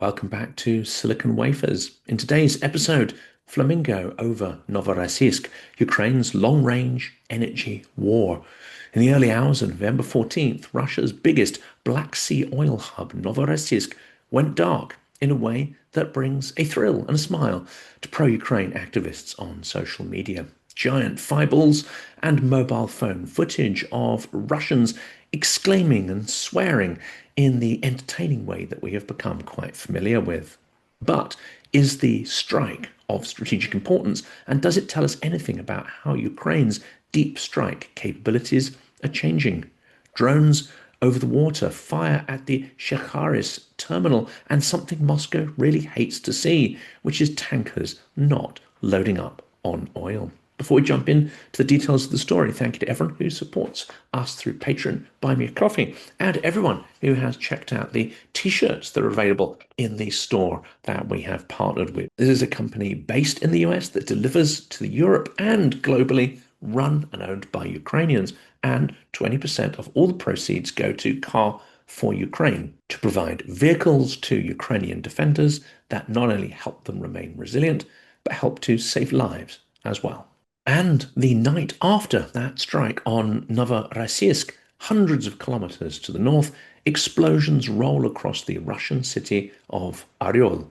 Welcome back to Silicon Wafers. In today's episode, Flamingo over Novorossiysk, Ukraine's long-range energy war. In the early hours of November 14th, Russia's biggest Black Sea oil hub, Novorossiysk, went dark in a way that brings a thrill and a smile to pro-Ukraine activists on social media. Giant fireballs and mobile phone footage of Russians exclaiming and swearing in the entertaining way that we have become quite familiar with. But is the strike of strategic importance, and does it tell us anything about how Ukraine's deep strike capabilities are changing? Drones over the water, fire at the Shekharis terminal, and something Moscow really hates to see, which is tankers not loading up on oil. Before we jump in to the details of the story, thank you to everyone who supports us through Patreon, Buy Me a Coffee, and everyone who has checked out the t-shirts that are available in the store that we have partnered with. This is a company based in the US that delivers to Europe and globally, run and owned by Ukrainians, and 20% of all the proceeds go to Car for Ukraine to provide vehicles to Ukrainian defenders that not only help them remain resilient, but help to save lives as well. And the night after that strike on Novorossiysk, hundreds of kilometers to the north, explosions roll across the Russian city of Oryol.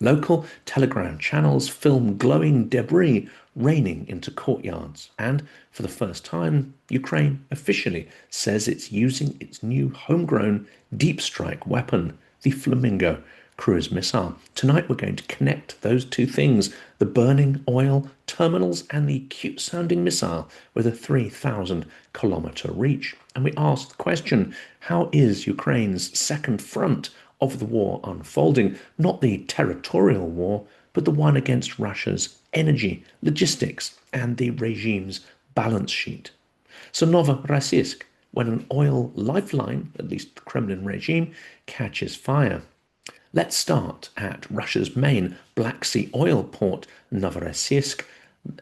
Local telegram channels film glowing debris raining into courtyards. And for the first time, Ukraine officially says it's using its new homegrown deep strike weapon, the Flamingo cruise missile. Tonight, we're going to connect those two things, the burning oil terminals and the cute sounding missile with a 3,000-kilometer reach. And we ask the question, how is Ukraine's second front of the war unfolding? Not the territorial war, but the one against Russia's energy, logistics, and the regime's balance sheet. So Novorossiysk, when an oil lifeline, at least the Kremlin regime, catches fire. Let's start at Russia's main Black Sea oil port, Novorossiysk,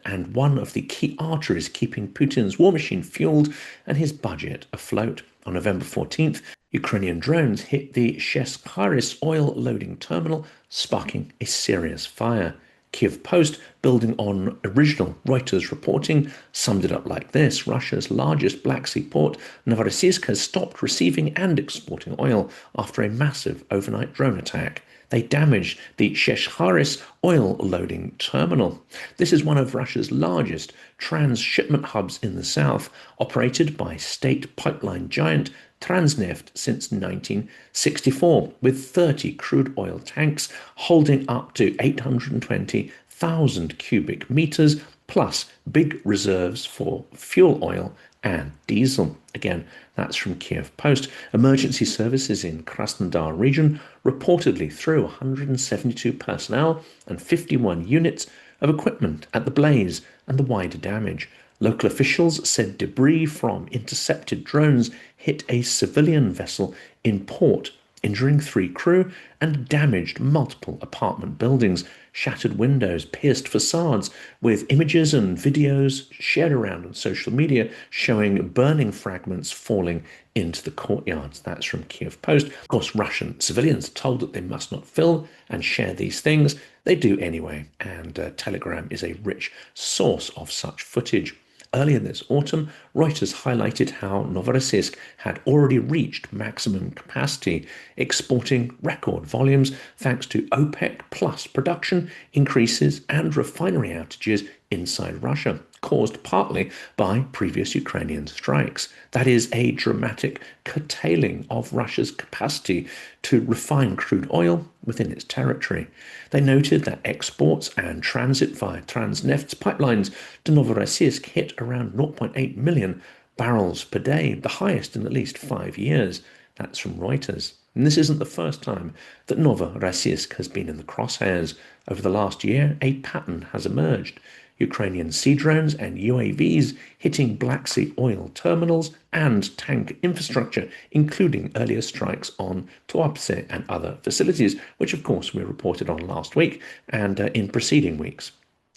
and one of the key arteries keeping Putin's war machine fueled and his budget afloat. On November 14th, Ukrainian drones hit the Shekharis oil loading terminal, sparking a serious fire. Kyiv Post, building on original Reuters reporting, summed it up like this: Russia's largest Black Sea port, Novorossiysk, has stopped receiving and exporting oil after a massive overnight drone attack. They damaged the Shekharis oil loading terminal. This is one of Russia's largest transshipment hubs in the south, operated by state pipeline giant Transneft since 1964, with 30 crude oil tanks holding up to 820,000 cubic meters, plus big reserves for fuel oil and diesel. Again, that's from Kyiv Post. Emergency services in Krasnodar region reportedly threw 172 personnel and 51 units of equipment at the blaze and the wider damage. Local officials said debris from intercepted drones hit a civilian vessel in port, injuring 3 crew and damaged multiple apartment buildings, shattered windows, pierced facades, with images and videos shared around on social media showing burning fragments falling into the courtyards. That's from Kyiv Post. Of course, Russian civilians are told that they must not film and share these things. They do anyway, and Telegram is a rich source of such footage. Earlier this autumn, Reuters highlighted how Novorossiysk had already reached maximum capacity, exporting record volumes thanks to OPEC plus production increases and refinery outages inside Russia, caused partly by previous Ukrainian strikes. That is a dramatic curtailing of Russia's capacity to refine crude oil within its territory. They noted that exports and transit via Transneft's pipelines to Novorossiysk hit around 0.8 million barrels per day, the highest in at least 5 years. That's from Reuters. And this isn't the first time that Novorossiysk has been in the crosshairs. Over the last year, a pattern has emerged. Ukrainian sea drones and UAVs hitting Black Sea oil terminals and tank infrastructure, including earlier strikes on Tuapse and other facilities, which of course we reported on last week and in preceding weeks.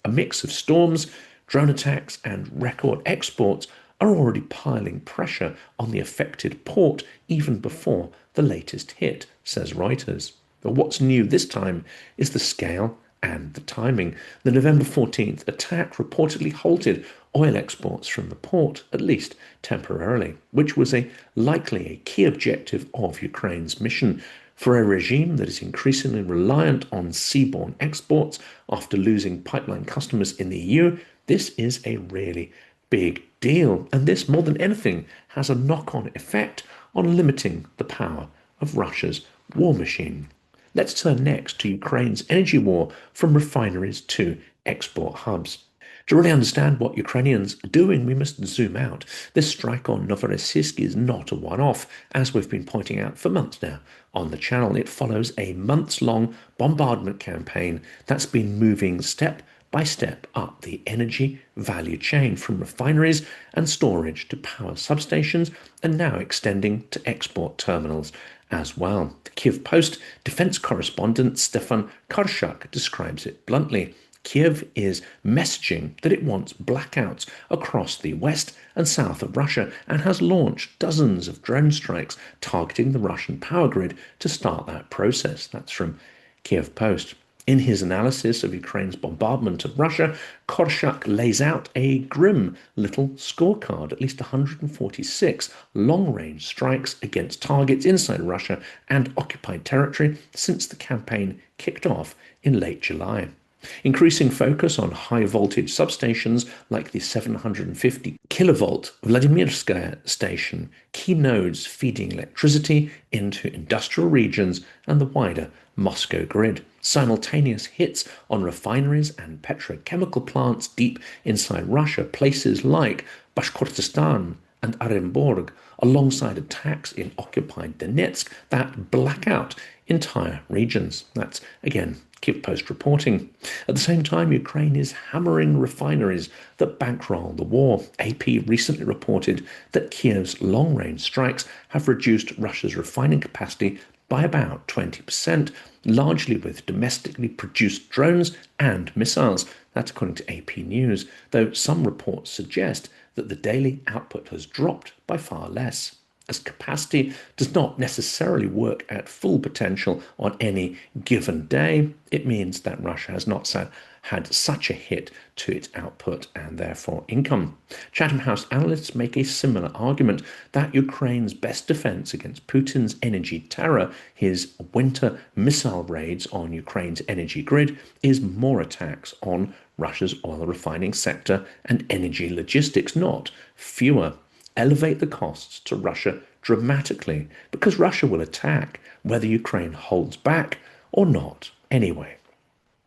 A mix of storms, drone attacks, and record exports are already piling pressure on the affected port even before the latest hit, says Reuters. But what's new this time is the scale and the timing. The November 14th attack reportedly halted oil exports from the port, at least temporarily, which was likely a key objective of Ukraine's mission. For a regime that is increasingly reliant on seaborne exports after losing pipeline customers in the EU, this is a really big deal. And this, more than anything, has a knock-on effect on limiting the power of Russia's war machine. Let's turn next to Ukraine's energy war from refineries to export hubs. To really understand what Ukrainians are doing, we must zoom out. This strike on Novorossiysk is not a one-off, as we've been pointing out for months now on the channel. It follows a months-long bombardment campaign that's been moving step by step up the energy value chain from refineries and storage to power substations, and now extending to export terminals as well. The Kyiv Post defense correspondent Stefan Korshak describes it bluntly. Kyiv is messaging that it wants blackouts across the west and south of Russia and has launched dozens of drone strikes targeting the Russian power grid to start that process. That's from Kyiv Post. In his analysis of Ukraine's bombardment of Russia, Korshak lays out a grim little scorecard, at least 146 long-range strikes against targets inside Russia and occupied territory since the campaign kicked off in late July. Increasing focus on high-voltage substations like the 750 kilovolt Vladimirskaya station, key nodes feeding electricity into industrial regions and the wider Moscow grid. Simultaneous hits on refineries and petrochemical plants deep inside Russia, places like Bashkortostan and Orenburg, alongside attacks in occupied Donetsk that black out entire regions. That's, again, Kyiv Post reporting. At the same time, Ukraine is hammering refineries that bankroll the war. AP recently reported that Kyiv's long-range strikes have reduced Russia's refining capacity by about 20%, largely with domestically produced drones and missiles. That's according to AP News, though some reports suggest that the daily output has dropped by far less. As capacity does not necessarily work at full potential on any given day, it means that Russia has not had such a hit to its output and therefore income. Chatham House analysts make a similar argument that Ukraine's best defense against Putin's energy terror, his winter missile raids on Ukraine's energy grid, is more attacks on Russia's oil refining sector and energy logistics, not fewer. Elevate the costs to Russia dramatically, because Russia will attack whether Ukraine holds back or not anyway.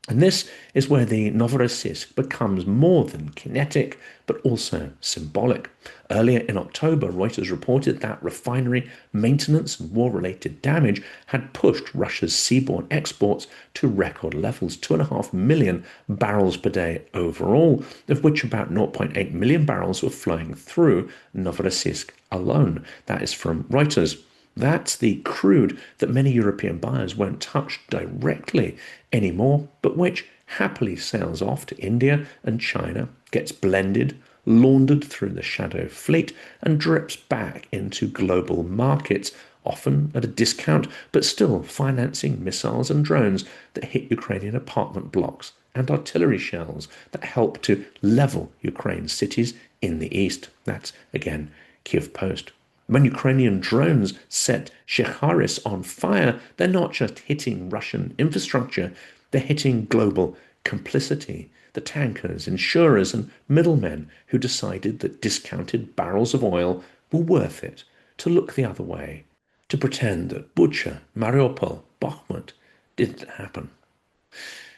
And this is where the Novorossiysk becomes more than kinetic, but also symbolic. Earlier in October, Reuters reported that refinery maintenance and war-related damage had pushed Russia's seaborne exports to record levels, 2.5 million barrels per day overall, of which about 0.8 million barrels were flowing through Novorossiysk alone. That is from Reuters. That's the crude that many European buyers won't touch directly anymore, but which happily sails off to India and China, gets blended, laundered through the shadow fleet, and drips back into global markets, often at a discount, but still financing missiles and drones that hit Ukrainian apartment blocks and artillery shells that help to level Ukraine's cities in the east. That's, again, Kyiv Post. When Ukrainian drones set Shekharis on fire, they're not just hitting Russian infrastructure, they're hitting global complicity, the tankers, insurers, and middlemen who decided that discounted barrels of oil were worth it, to look the other way, to pretend that Bucha, Mariupol, Bakhmut didn't happen.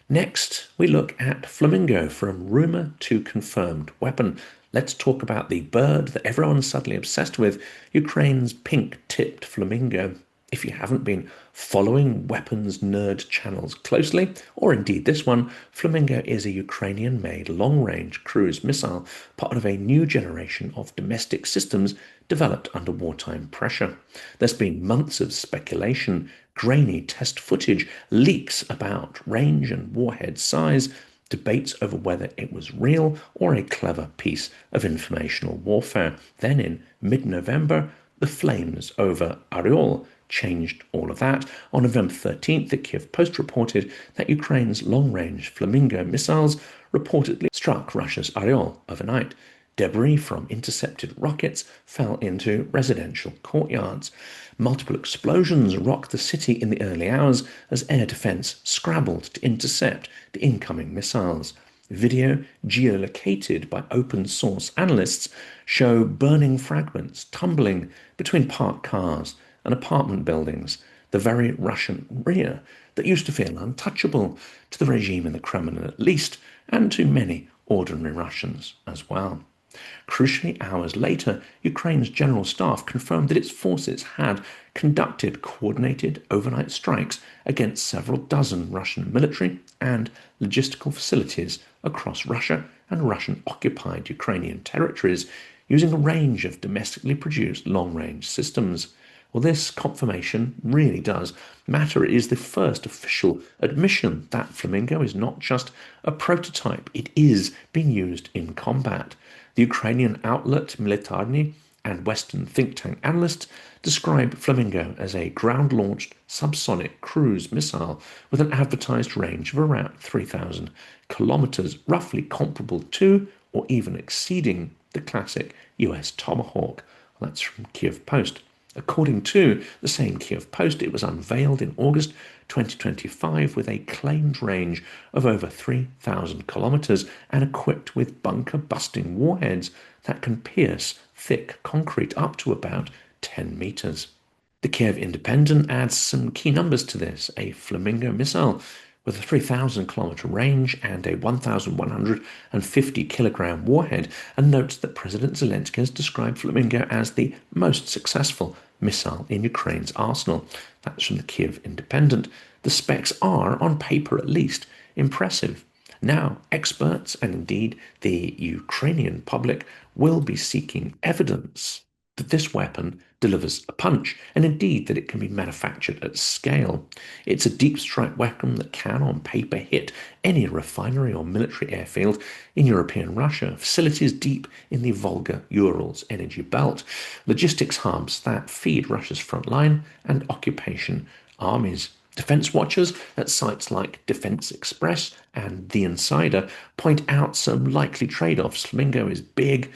Next, we look at Flamingo, from rumour to confirmed weapon. Let's talk about the bird that everyone's suddenly obsessed with, Ukraine's pink-tipped Flamingo. If you haven't been following weapons nerd channels closely, or indeed this one, Flamingo is a Ukrainian-made long-range cruise missile, part of a new generation of domestic systems developed under wartime pressure. There's been months of speculation, grainy test footage, leaks about range and warhead size, debates over whether it was real or a clever piece of informational warfare. Then in mid-November, the flames over Oryol changed all of that. On November 13th, the Kyiv Post reported that Ukraine's long-range Flamingo missiles reportedly struck Russia's Oryol overnight. Debris from intercepted rockets fell into residential courtyards. Multiple explosions rocked the city in the early hours as air defense scrabbled to intercept the incoming missiles. Video geolocated by open-source analysts show burning fragments tumbling between parked cars and apartment buildings, the very Russian rear that used to feel untouchable to the regime in the Kremlin at least, and to many ordinary Russians as well. Crucially, hours later, Ukraine's general staff confirmed that its forces had conducted coordinated overnight strikes against several dozen Russian military and logistical facilities across Russia and Russian-occupied Ukrainian territories using a range of domestically produced long-range systems. Well, this confirmation really does matter. It is the first official admission that Flamingo is not just a prototype, it is being used in combat. The Ukrainian outlet Militarny and Western think tank analysts describe Flamingo as a ground-launched subsonic cruise missile with an advertised range of around 3,000 kilometers, roughly comparable to or even exceeding the classic US Tomahawk. That's from Kyiv Post. According to the same Kyiv Post, it was unveiled in August 2025 with a claimed range of over 3,000 kilometers and equipped with bunker-busting warheads that can pierce thick concrete up to about 10 meters. The Kyiv Independent adds some key numbers to this. A Flamingo missile with a 3,000-kilometer range and a 1,150-kilogram warhead, and notes that President Zelensky has described Flamingo as the most successful missile in Ukraine's arsenal. That's from the Kyiv Independent. The specs are, on paper at least, impressive. Now, experts and indeed the Ukrainian public will be seeking evidence that this weapon delivers a punch, and indeed that it can be manufactured at scale. It's a deep strike weapon that can, on paper, hit any refinery or military airfield in European Russia, facilities deep in the Volga-Urals energy belt, logistics hubs that feed Russia's front line and occupation armies. Defense watchers at sites like Defense Express and The Insider point out some likely trade-offs. Flamingo is big,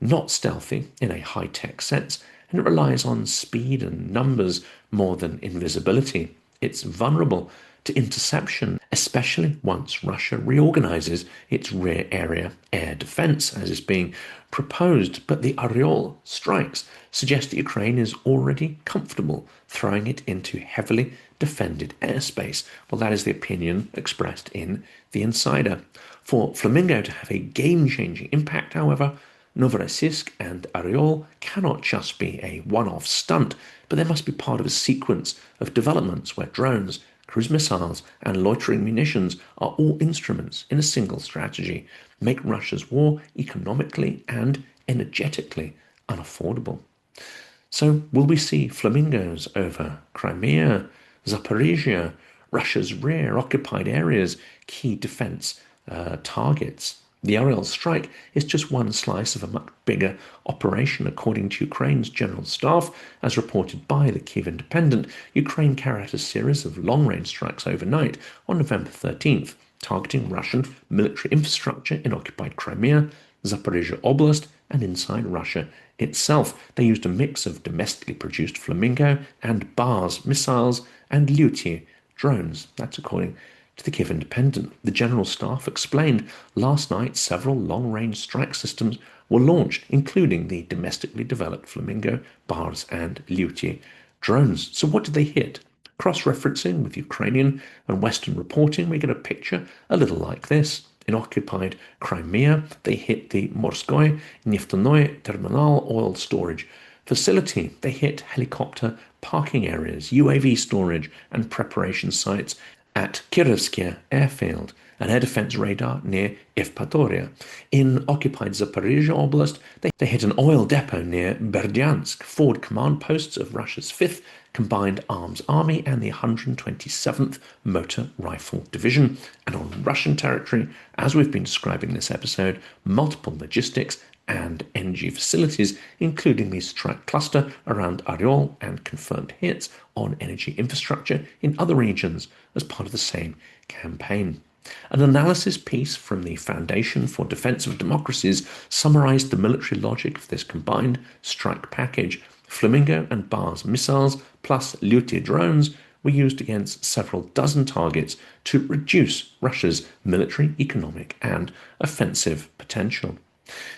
not stealthy in a high-tech sense, and it relies on speed and numbers more than invisibility. It's vulnerable to interception, especially once Russia reorganizes its rear area air defense, as is being proposed. But the Oryol strikes suggest that Ukraine is already comfortable throwing it into heavily defended airspace. Well, that is the opinion expressed in The Insider. For Flamingo to have a game-changing impact, however, Novorossiysk and Oryol cannot just be a one-off stunt, but they must be part of a sequence of developments where drones, cruise missiles, and loitering munitions are all instruments in a single strategy, make Russia's war economically and energetically unaffordable. So will we see Flamingos over Crimea, Zaporizhzhia, Russia's rear occupied areas, key defense targets? The Oryol strike is just one slice of a much bigger operation. According to Ukraine's general staff, as reported by the Kyiv Independent, Ukraine carried out a series of long-range strikes overnight on November 13th, targeting Russian military infrastructure in occupied Crimea, Zaporizhzhia Oblast, and inside Russia itself. They used a mix of domestically produced Flamingo and Bars missiles and Lyuty drones. That's according to the Kyiv Independent. The General Staff explained last night several long-range strike systems were launched, including the domestically developed Flamingo, Bars, and Lyuty drones. So what did they hit? Cross-referencing with Ukrainian and Western reporting, we get a picture a little like this. In occupied Crimea, they hit the Morskoy Neftonoy Terminal oil storage facility. They hit helicopter parking areas, UAV storage, and preparation sites at Kirovsky airfield. an air defense radar near Evpatoria. In occupied Zaporizhzhia Oblast, they hit an oil depot near Berdyansk, forward command posts of Russia's 5th Combined Arms Army and the 127th Motor Rifle Division. And on Russian territory, as we've been describing in this episode, multiple logistics and energy facilities, including the strike cluster around Oryol and confirmed hits on energy infrastructure in other regions as part of the same campaign. An analysis piece from the Foundation for Defense of Democracies summarized the military logic of this combined strike package. Flamingo and Bars missiles plus Lyuty drones were used against several dozen targets to reduce Russia's military, economic, and offensive potential.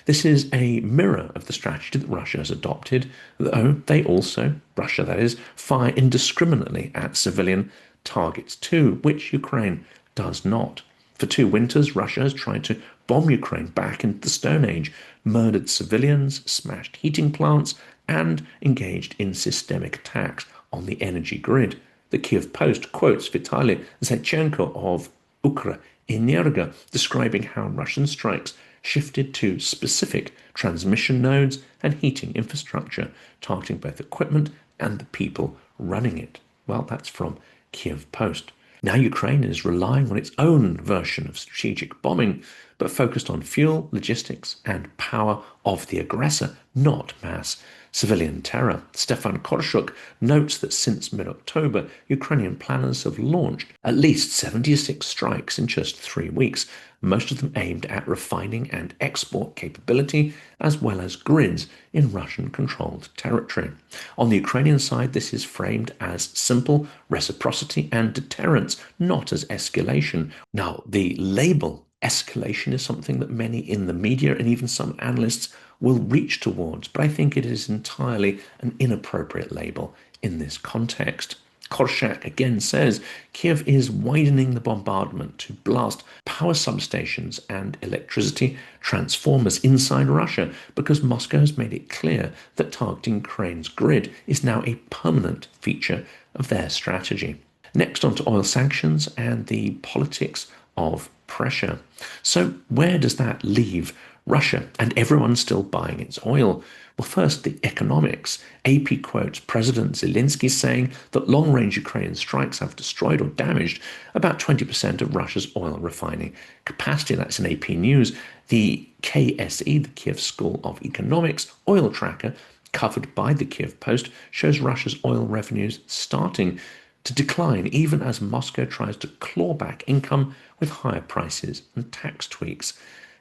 This is a mirror of the strategy that Russia has adopted, though they also, Russia that is, fire indiscriminately at civilian targets too, which Ukraine does not. For 2 winters, Russia has tried to bomb Ukraine back into the Stone Age, murdered civilians, smashed heating plants, and engaged in systemic attacks on the energy grid. The Kyiv Post quotes Vitaly Zaichenko of Ukrenergo describing how Russian strikes shifted to specific transmission nodes and heating infrastructure, targeting both equipment and the people running it. Well, that's from Kyiv Post. Now Ukraine is relying on its own version of strategic bombing, but focused on fuel, logistics, and power of the aggressor, not mass civilian terror. Stefan Korshak notes that since mid-October, Ukrainian planners have launched at least 76 strikes in just 3 weeks, most of them aimed at refining and export capability, as well as grids in Russian-controlled territory. On the Ukrainian side, this is framed as simple reciprocity and deterrence, not as escalation. Now, the label escalation is something that many in the media and even some analysts will reach towards, but I think it is entirely an inappropriate label in this context. Korshak again says Kiev is widening the bombardment to blast power substations and electricity transformers inside Russia because Moscow has made it clear that targeting Ukraine's grid is now a permanent feature of their strategy. Next, on to oil sanctions and the politics of pressure. So where does that leave Russia and everyone still buying its oil? Well, first, the economics. AP quotes President Zelensky saying that long-range Ukrainian strikes have destroyed or damaged about 20% of Russia's oil refining capacity. That's in AP News. The KSE, the Kiev School of Economics oil tracker, covered by the Kyiv Post, shows Russia's oil revenues starting to decline even as Moscow tries to claw back income with higher prices and tax tweaks.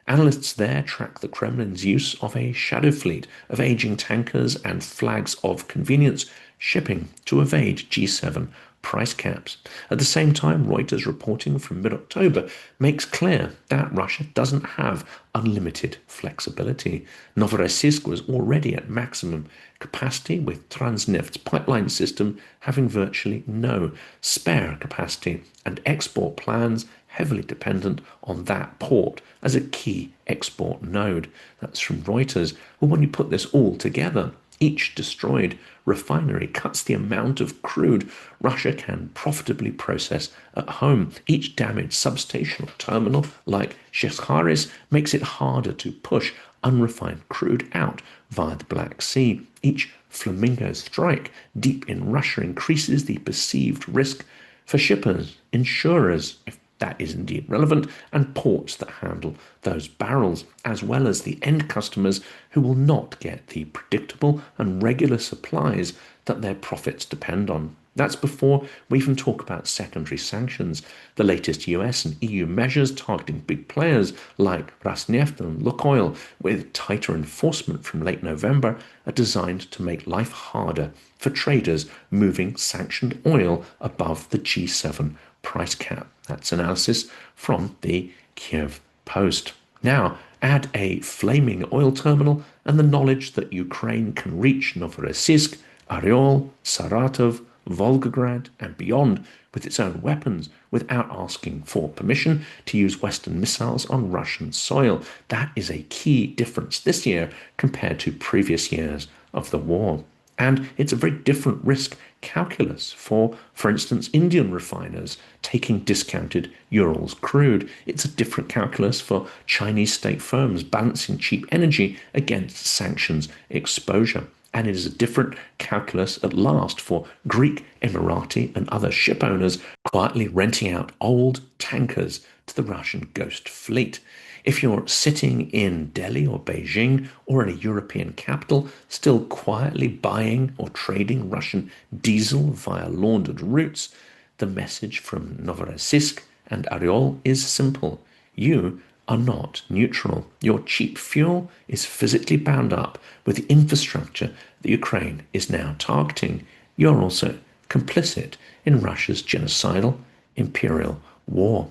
Analysts there track the Kremlin's use of a shadow fleet of aging tankers and flags of convenience shipping to evade G7 price caps. At the same time, Reuters reporting from mid-October makes clear that Russia doesn't have unlimited flexibility. Novorossiysk was already at maximum capacity, with Transneft's pipeline system having virtually no spare capacity, and export plans heavily dependent on that port as a key export node. That's from Reuters. Well, when you put this all together, each destroyed refinery cuts the amount of crude Russia can profitably process at home. Each damaged substation or terminal, like Shipments, makes it harder to push unrefined crude out via the Black Sea. Each Flamingo strike deep in Russia increases the perceived risk for shippers, insurers, if that is indeed relevant, and ports that handle those barrels, as well as the end customers who will not get the predictable and regular supplies that their profits depend on. That's before we even talk about secondary sanctions. The latest US and EU measures targeting big players like Rosneft and Lukoil, with tighter enforcement from late November, are designed to make life harder for traders moving sanctioned oil above the G7 price cap. That's analysis from the Kyiv Post. Now, add a flaming oil terminal and the knowledge that Ukraine can reach Novorossiysk, Oryol, Saratov, Volgograd, and beyond with its own weapons without asking for permission to use Western missiles on Russian soil. That is a key difference this year compared to previous years of the war. And it's a very different risk calculus for instance, Indian refiners taking discounted Urals crude. It's a different calculus for Chinese state firms balancing cheap energy against sanctions exposure. And it is a different calculus at last for Greek, Emirati, and other ship owners quietly renting out old tankers to the Russian ghost fleet. If you're sitting in Delhi or Beijing or in a European capital, still quietly buying or trading Russian diesel via laundered routes, the message from Novorossiysk and Oryol is simple. You are not neutral. Your cheap fuel is physically bound up with the infrastructure that Ukraine is now targeting. You're also complicit in Russia's genocidal imperial war.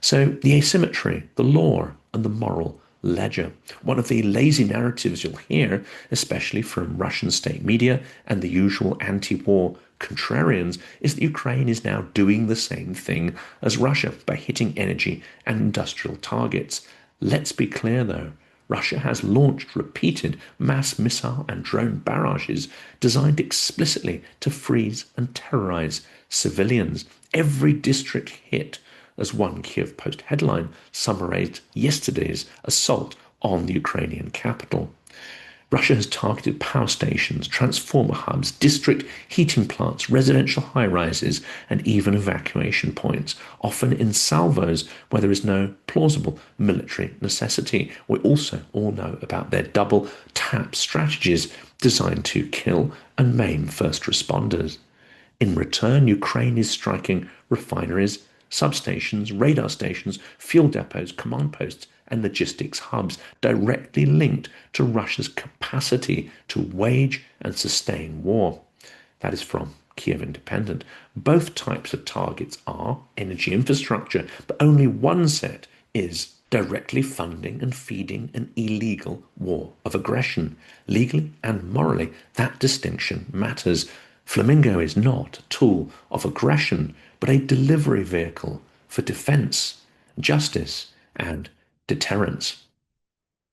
So the asymmetry, the law, and the moral ledger. One of the lazy narratives you'll hear, especially from Russian state media and the usual anti-war contrarians, is that Ukraine is now doing the same thing as Russia by hitting energy and industrial targets. Let's be clear, though. Russia has launched repeated mass missile and drone barrages designed explicitly to freeze and terrorize civilians. Every district hit, as one Kyiv Post headline summarized yesterday's assault on the Ukrainian capital. Russia has targeted power stations, transformer hubs, district heating plants, residential high rises, and even evacuation points, often in salvos where there is no plausible military necessity. We also all know about their double tap strategies designed to kill and maim first responders. In return, Ukraine is striking refineries, substations, radar stations, fuel depots, command posts, and logistics hubs directly linked to Russia's capacity to wage and sustain war. That is from Kyiv Independent. Both types of targets are energy infrastructure, but only one set is directly funding and feeding an illegal war of aggression. Legally and morally, that distinction matters. Flamingo is not a tool of aggression, but a delivery vehicle for defense, justice, and deterrence.